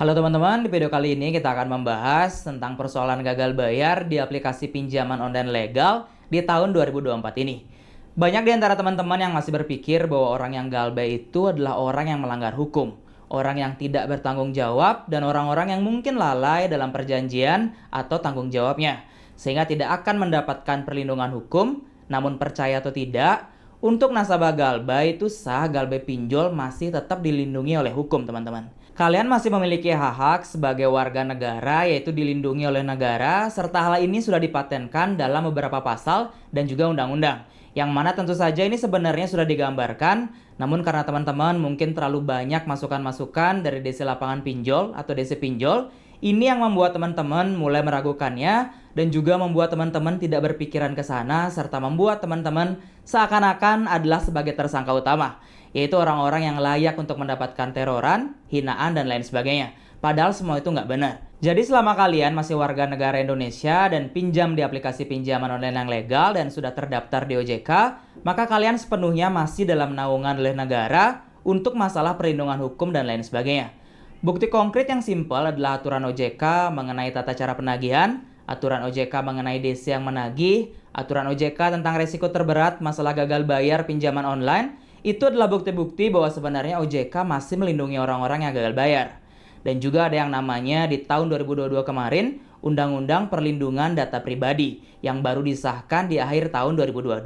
Halo teman-teman, di video kali ini kita akan membahas tentang persoalan gagal bayar di aplikasi pinjaman online legal di tahun 2024 ini. Banyak di antara teman-teman yang masih berpikir bahwa orang yang galbay itu adalah orang yang melanggar hukum, orang yang tidak bertanggung jawab, dan orang-orang yang mungkin lalai dalam perjanjian atau tanggung jawabnya, sehingga tidak akan mendapatkan perlindungan hukum. Namun percaya atau tidak, untuk nasabah galbay itu sah galbay pinjol masih tetap dilindungi oleh hukum, teman-teman. Kalian masih memiliki hak-hak sebagai warga negara, yaitu dilindungi oleh negara, serta hal ini sudah dipatenkan dalam beberapa pasal dan juga undang-undang. Yang mana tentu saja ini sebenarnya sudah digambarkan, namun karena teman-teman mungkin terlalu banyak masukan-masukan dari DC lapangan pinjol atau DC pinjol, ini yang membuat teman-teman mulai meragukannya dan juga membuat teman-teman tidak berpikiran ke sana, serta membuat teman-teman seakan-akan adalah sebagai tersangka utama, yaitu orang-orang yang layak untuk mendapatkan teroran, hinaan, dan lain sebagainya. Padahal semua itu nggak benar. Jadi selama kalian masih warga negara Indonesia dan pinjam di aplikasi pinjaman online yang legal dan sudah terdaftar di OJK, maka kalian sepenuhnya masih dalam naungan oleh negara untuk masalah perlindungan hukum dan lain sebagainya. Bukti konkret yang simpel adalah aturan OJK mengenai tata cara penagihan, aturan OJK mengenai DC yang menagih, aturan OJK tentang resiko terberat masalah gagal bayar pinjaman online. Itu adalah bukti-bukti bahwa sebenarnya OJK masih melindungi orang-orang yang gagal bayar. Dan juga ada yang namanya di tahun 2022 kemarin, Undang-Undang Perlindungan Data Pribadi yang baru disahkan di akhir tahun 2022.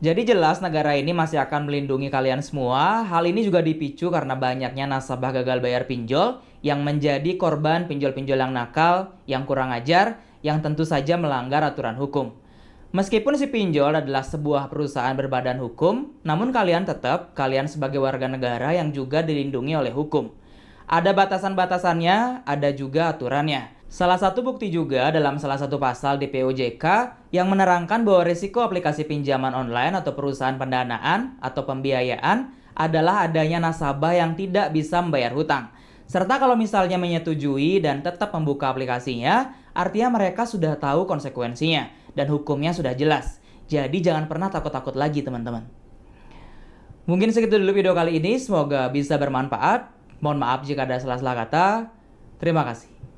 Jadi jelas negara ini masih akan melindungi kalian semua. Hal ini juga dipicu karena banyaknya nasabah gagal bayar pinjol yang menjadi korban pinjol-pinjol yang nakal, yang kurang ajar, yang tentu saja melanggar aturan hukum. Meskipun si pinjol adalah sebuah perusahaan berbadan hukum, namun kalian sebagai warga negara yang juga dilindungi oleh hukum. Ada batasan-batasannya, ada juga aturannya. Salah satu bukti juga dalam salah satu pasal di POJK yang menerangkan bahwa risiko aplikasi pinjaman online atau perusahaan pendanaan atau pembiayaan adalah adanya nasabah yang tidak bisa membayar hutang. Serta kalau misalnya menyetujui dan tetap membuka aplikasinya, artinya mereka sudah tahu konsekuensinya dan hukumnya sudah jelas. Jadi jangan pernah takut-takut lagi, teman-teman. Mungkin segitu dulu video kali ini, semoga bisa bermanfaat. Mohon maaf jika ada salah-salah kata. Terima kasih.